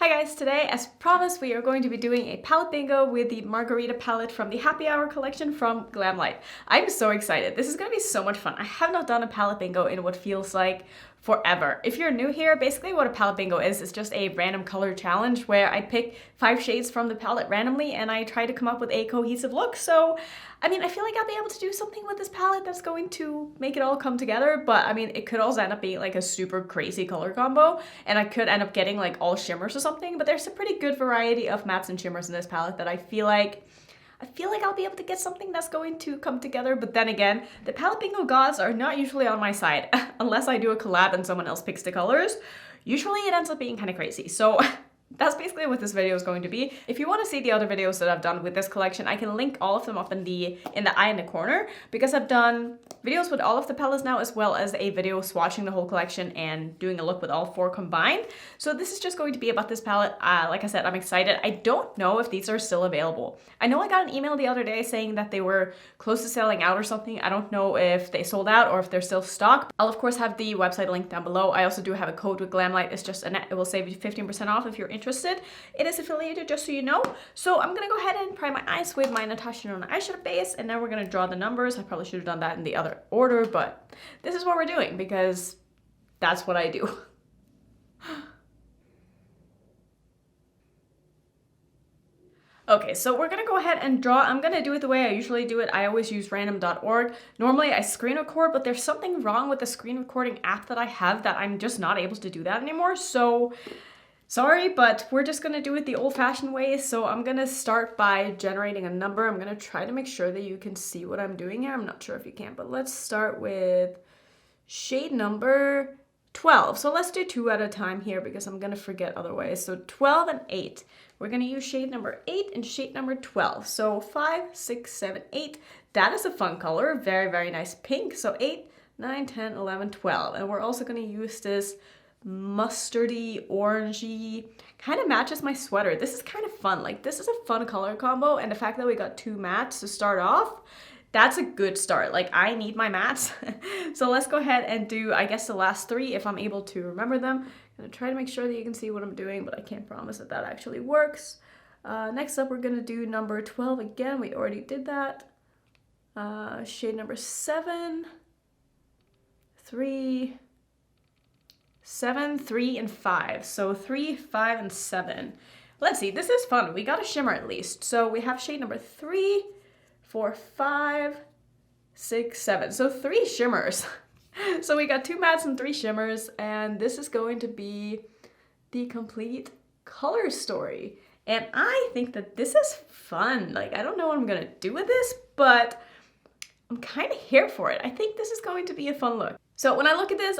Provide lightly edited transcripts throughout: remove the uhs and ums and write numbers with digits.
Hi guys, today as promised we are going to be doing a palette bingo with the Margarita palette from the Happy Hour collection from Glamlite. I'm so excited. This is going to be so much fun. I have not done a palette bingo in what feels like forever. If you're new here, basically what a palette bingo is just a random color challenge where I pick 5 shades from the palette randomly and I try to come up with a cohesive look. So, I mean, I feel like I'll be able to do something with this palette that's going to make it all come together, but I mean, it could also end up being like a super crazy color combo and I could end up getting like all shimmers or something, but there's a pretty good variety of mattes and shimmers in this palette that I feel like I'll be able to get something that's going to come together. But then again, the palette bingo gods are not usually on my side unless I do a collab and someone else picks the colors. Usually it ends up being kind of crazy. So that's basically what this video is going to be. If you want to see the other videos that I've done with this collection, I can link all of them up in the eye in the corner, because I've done videos with all of the palettes now, as well as a video swatching the whole collection and doing a look with all 4 combined. So this is just going to be about this palette. Like I said, I'm excited. I don't know if these are still available. I know I got an email the other day saying that they were close to selling out or something. I don't know if they sold out or if they're still stocked. I'll of course have the website linked down below. I also do have a code with Glamlite. It's just Annette. It will save you 15% off if you're interested. It is affiliated, just so you know. So I'm gonna go ahead and prime my eyes with my Natasha Denona eyeshadow base, and then we're gonna draw the numbers. I probably should have done that in the other order, but this is what we're doing because that's what I do. Okay, so we're gonna go ahead and draw. I'm gonna do it the way I usually do it. I always use random.org. Normally I screen record, but there's something wrong with the screen recording app that I have that I'm just not able to do that anymore. So sorry, but we're just gonna do it the old-fashioned way. So I'm gonna start by generating a number. I'm gonna try to make sure that you can see what I'm doing here. I'm not sure if you can, but let's start with shade number 12. So let's do 2 at a time here because I'm gonna forget otherwise. So 12 and 8. We're gonna use shade number 8 and shade number 12. So 5, 6, 7, 8. That is a fun color. Very, very nice pink. So 8, 9, 10, 11, 12. And we're also gonna use this mustardy, orangey, kind of matches my sweater. This is kind of fun. Like, this is a fun color combo, and the fact that we got 2 mattes to start off, that's a good start. Like, I need my mattes. So let's go ahead and do, I guess, the last 3 if I'm able to remember them. I'm gonna try to make sure that you can see what I'm doing, but I can't promise that that actually works. Next up, we're gonna do number 12 again. We already did that. Shade number 7, 3, 7, 3, and 5. So 3, 5, and 7. Let's see, this is fun. We got a shimmer at least. So we have shade number 3, 4, 5, 6, 7. So 3 shimmers. So we got 2 mattes and 3 shimmers, and this is going to be the complete color story. And I think that this is fun. Like, I don't know what I'm gonna do with this, but I'm kind of here for it. I think this is going to be a fun look. So when I look at this,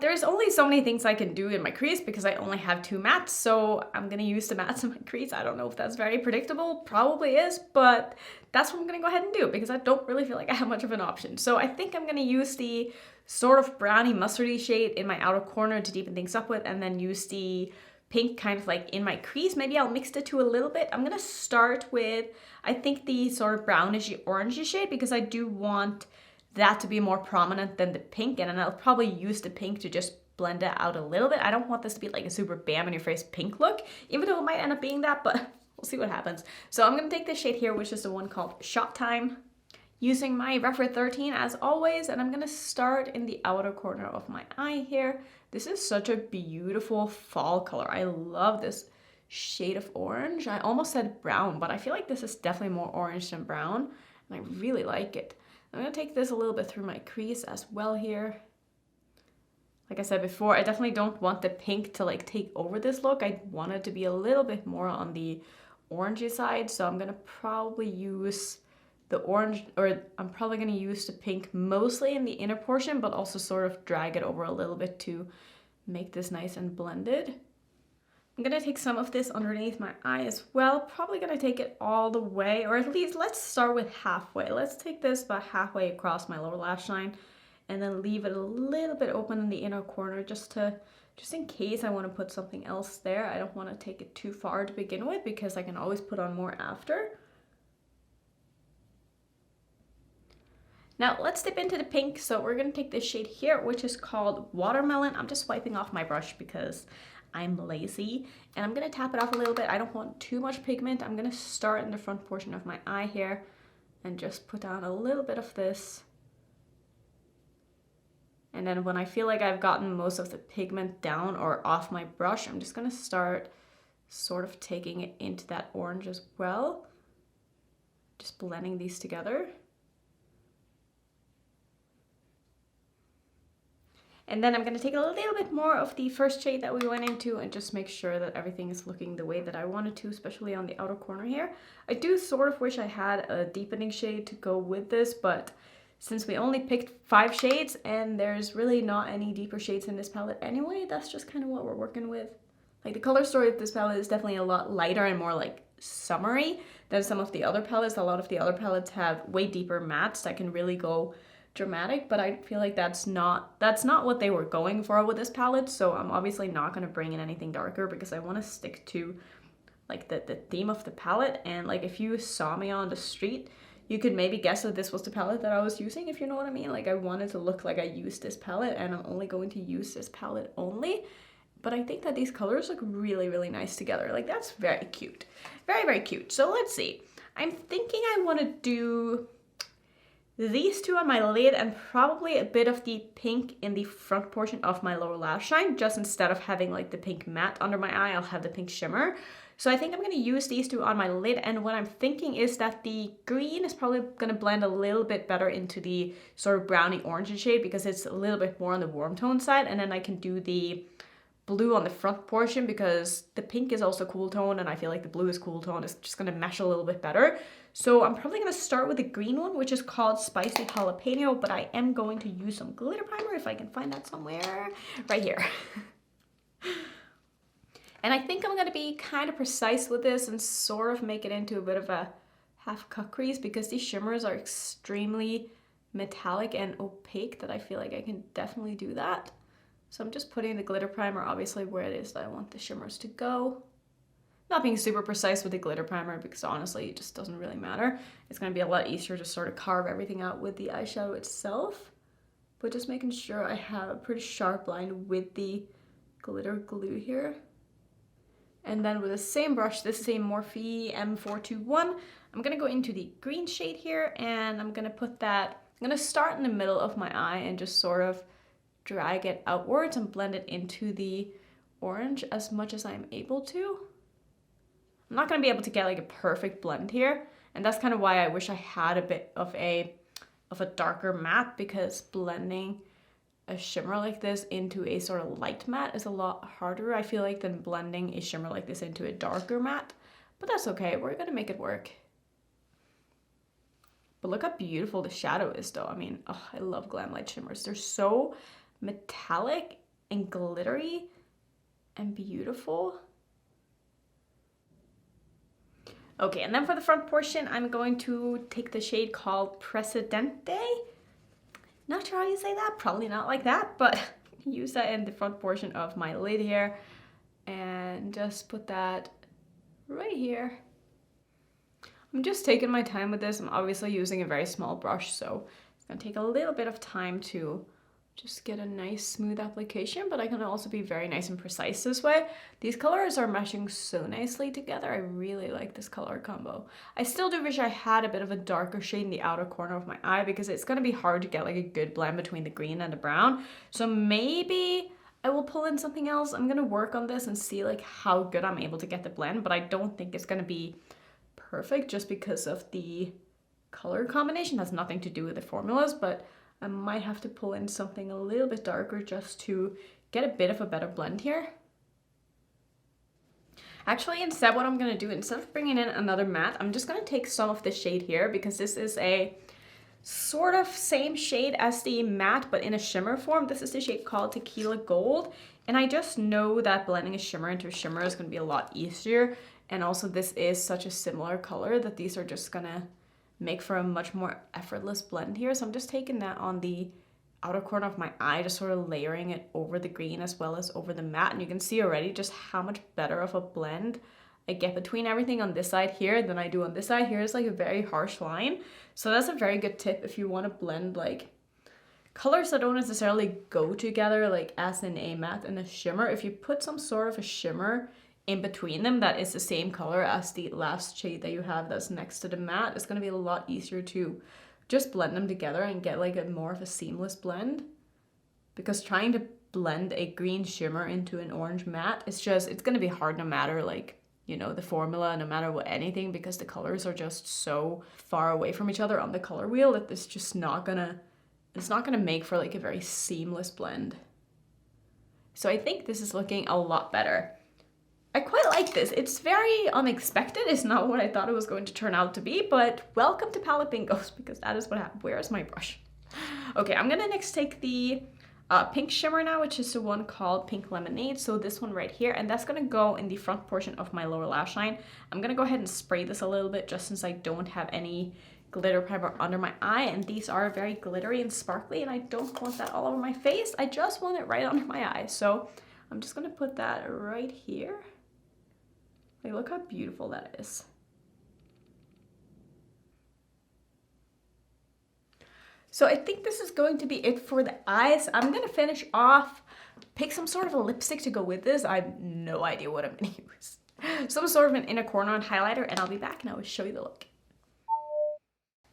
there's only so many things I can do in my crease because I only have 2 mattes, so I'm gonna use the mattes in my crease. I don't know if that's very predictable, probably is, but that's what I'm gonna go ahead and do because I don't really feel like I have much of an option. So I think I'm gonna use the sort of browny mustardy shade in my outer corner to deepen things up with, and then use the pink kind of like in my crease. Maybe I'll mix the 2 a little bit. I'm gonna start with, I think, the sort of brownish orangey shade because I do want that to be more prominent than the pink, and then I'll probably use the pink to just blend it out a little bit. I don't want this to be like a super bam in your face pink look, even though it might end up being that, but we'll see what happens. So I'm gonna take this shade here, which is the one called Shot Time, using my Rephr 13 as always, and I'm gonna start in the outer corner of my eye here. This is such a beautiful fall color. I love this shade of orange. I almost said brown, but I feel like this is definitely more orange than brown, and I really like it. I'm gonna take this a little bit through my crease as well here. Like I said before, I definitely don't want the pink to like take over this look. I want it to be a little bit more on the orangey side, so I'm gonna probably use the orange, or I'm probably gonna use the pink mostly in the inner portion, but also sort of drag it over a little bit to make this nice and blended. I'm gonna take some of this underneath my eye as well. Probably gonna take it all the way, or at least let's start with halfway. Let's take this about halfway across my lower lash line and then leave it a little bit open in the inner corner just in case I wanna put something else there. I don't wanna take it too far to begin with because I can always put on more after. Now let's dip into the pink. So we're gonna take this shade here, which is called Watermelon. I'm just wiping off my brush because I'm lazy. And I'm gonna tap it off a little bit. I don't want too much pigment. I'm gonna start in the front portion of my eye here and just put down a little bit of this. And then when I feel like I've gotten most of the pigment down or off my brush, I'm just gonna start sort of taking it into that orange as well. Just blending these together. And then I'm gonna take a little bit more of the first shade that we went into and just make sure that everything is looking the way that I wanted to, especially on the outer corner here. I do sort of wish I had a deepening shade to go with this, but since we only picked 5 shades and there's really not any deeper shades in this palette anyway, that's just kind of what we're working with. Like the color story of this palette is definitely a lot lighter and more like summery than some of the other palettes. A lot of the other palettes have way deeper mattes that can really go dramatic, but I feel like that's not what they were going for with this palette. So I'm obviously not going to bring in anything darker because I want to stick to like the theme of the palette. And like if you saw me on the street, you could maybe guess that this was the palette that I was using, if you know what I mean. Like I wanted to look like I used this palette and I'm only going to use this palette only. But I think that these colors look really, really nice together. Like that's very cute. Very, very cute. So let's see. I'm thinking I want to do these two on my lid and probably a bit of the pink in the front portion of my lower lash line. Just instead of having like the pink matte under my eye, I'll have the pink shimmer. So I think I'm going to use these two on my lid, and what I'm thinking is that the green is probably going to blend a little bit better into the sort of browny orange shade because it's a little bit more on the warm tone side, and then I can do the blue on the front portion because the pink is also cool tone and I feel like the blue is cool tone. It's just going to mesh a little bit better. So I'm probably going to start with the green one, which is called Spicy Jalapeno, but I am going to use some glitter primer if I can find that somewhere. Right here. And I think I'm going to be kind of precise with this and sort of make it into a bit of a half cut crease because these shimmers are extremely metallic and opaque that I feel like I can definitely do that. So I'm just putting the glitter primer obviously where it is that I want the shimmers to go. Not being super precise with the glitter primer because honestly it just doesn't really matter. It's going to be a lot easier to sort of carve everything out with the eyeshadow itself. But just making sure I have a pretty sharp line with the glitter glue here. And then with the same brush, this is a Morphe M421. I'm gonna go into the green shade here and I'm gonna put that, I'm gonna start in the middle of my eye and just sort of drag it outwards and blend it into the orange as much as I'm able to. I'm not gonna be able to get like a perfect blend here. And that's kind of why I wish I had a bit of a darker matte because blending a shimmer like this into a sort of light matte is a lot harder, I feel like, than blending a shimmer like this into a darker matte. But that's okay, we're gonna make it work. But look how beautiful the shadow is though. I mean, oh, I love Glamlite shimmers. They're so metallic and glittery and beautiful. Okay, and then for the front portion, I'm going to take the shade called Presidente. Not sure how you say that, probably not like that, but use that in the front portion of my lid here and just put that right here. I'm just taking my time with this. I'm obviously using a very small brush, so it's gonna take a little bit of time to just get a nice smooth application, but I can also be very nice and precise this way. These colors are meshing so nicely together. I really like this color combo. I still do wish I had a bit of a darker shade in the outer corner of my eye because it's gonna be hard to get like a good blend between the green and the brown. So maybe I will pull in something else. I'm gonna work on this and see like how good I'm able to get the blend, but I don't think it's gonna be perfect just because of the color combination. It has nothing to do with the formulas, but I might have to pull in something a little bit darker just to get a bit of a better blend here. Actually, instead what I'm going to do, instead of bringing in another matte, I'm just going to take some of this shade here because this is a sort of same shade as the matte but in a shimmer form. This is the shade called Tequila Gold, and I just know that blending a shimmer into a shimmer is going to be a lot easier, and also this is such a similar color that these are just going to make for a much more effortless blend here. So I'm just taking that on the outer corner of my eye, just sort of layering it over the green as well as over the matte. And you can see already just how much better of a blend I get between everything on this side here than I do on this side. Here is like a very harsh line. So that's a very good tip if you want to blend like colors that don't necessarily go together, like as in a matte and a shimmer, if you put some sort of a shimmer in between them that is the same color as the last shade that you have that's next to the matte, it's going to be a lot easier to just blend them together and get like a more of a seamless blend. Because trying to blend a green shimmer into an orange matte, it's going to be hard no matter like, you know, the formula, no matter what anything, because the colors are just so far away from each other on the color wheel that it's just not gonna make for like a very seamless blend. So I think this is looking a lot better. I quite like this. It's very unexpected. It's not what I thought it was going to turn out to be, but welcome to palette bingos, because that is what happened. Where's my brush? Okay, I'm gonna next take the pink shimmer now, which is the one called Pink Lemonade. So this one right here, and that's gonna go in the front portion of my lower lash line. I'm gonna go ahead and spray this a little bit just since I don't have any glitter primer under my eye, and these are very glittery and sparkly, and I don't want that all over my face. I just want it right under my eye. So I'm just gonna put that right here. Like, look how beautiful that is. So I think this is going to be it for the eyes. I'm gonna finish off, pick some sort of a lipstick to go with this. I have no idea what I'm gonna use. Some sort of an inner corner highlighter, and I'll be back and I will show you the look.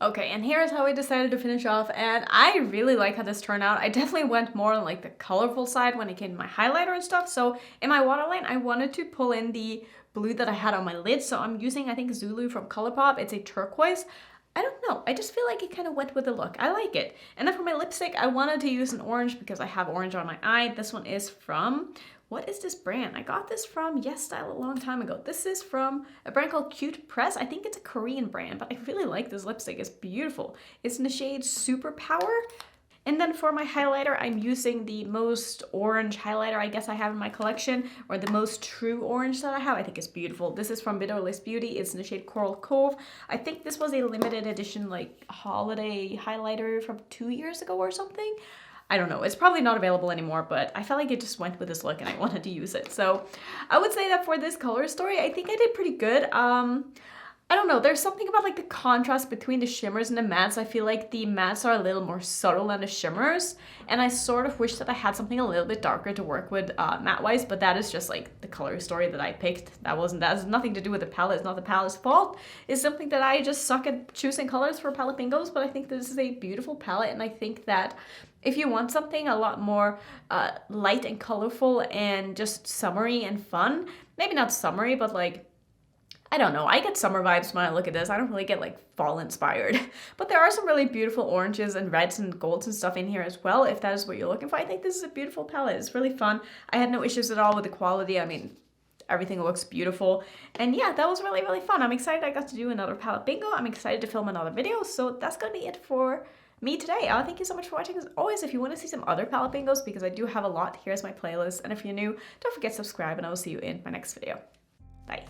Okay, and here's how I decided to finish off, and I really like how this turned out. I definitely went more on like the colorful side when it came to my highlighter and stuff. So in my waterline, I wanted to pull in the blue that I had on my lid. So I'm using, I think, Zulu from ColourPop. It's a turquoise. I don't know, I just feel like it kind of went with the look. I like it. And then for my lipstick, I wanted to use an orange because I have orange on my eye. This one is from, what is this brand? I got this from YesStyle a long time ago. This is from a brand called Cute Press. I think it's a Korean brand, but I really like this lipstick. It's beautiful. It's in the shade Super Power. And then for my highlighter, I'm using the most orange highlighter I guess I have in my collection, or the most true orange that I have. I think it's beautiful. This is from Bitterless Beauty. It's in the shade Coral Cove. I think this was a limited edition like holiday highlighter from 2 years ago or something. I don't know, it's probably not available anymore, but I felt like it just went with this look and I wanted to use it. So I would say that for this color story, I think I did pretty good. I don't know, there's something about like the contrast between the shimmers and the mattes. I feel like the mattes are a little more subtle than the shimmers, and I sort of wish that I had something a little bit darker to work with matte-wise, but that is just like the color story that I picked. That has nothing to do with the palette. It's not the palette's fault. It's something that I just suck at choosing colors for palette bingos, but I think this is a beautiful palette, and I think that if you want something a lot more light and colorful and just summery and fun, maybe not summery, but like, I don't know, I get summer vibes when I look at this. I don't really get like fall inspired, but there are some really beautiful oranges and reds and golds and stuff in here as well, if that is what you're looking for. I think this is a beautiful palette. It's really fun. I had no issues at all with the quality. I mean, everything looks beautiful. And yeah, that was really, really fun. I'm excited I got to do another palette bingo. I'm excited to film another video. So that's gonna be it for me today. Thank you so much for watching. As always, if you want to see some other palette bingos, because I do have a lot, here's my playlist. And if you're new, don't forget to subscribe, and I will see you in my next video. Bye.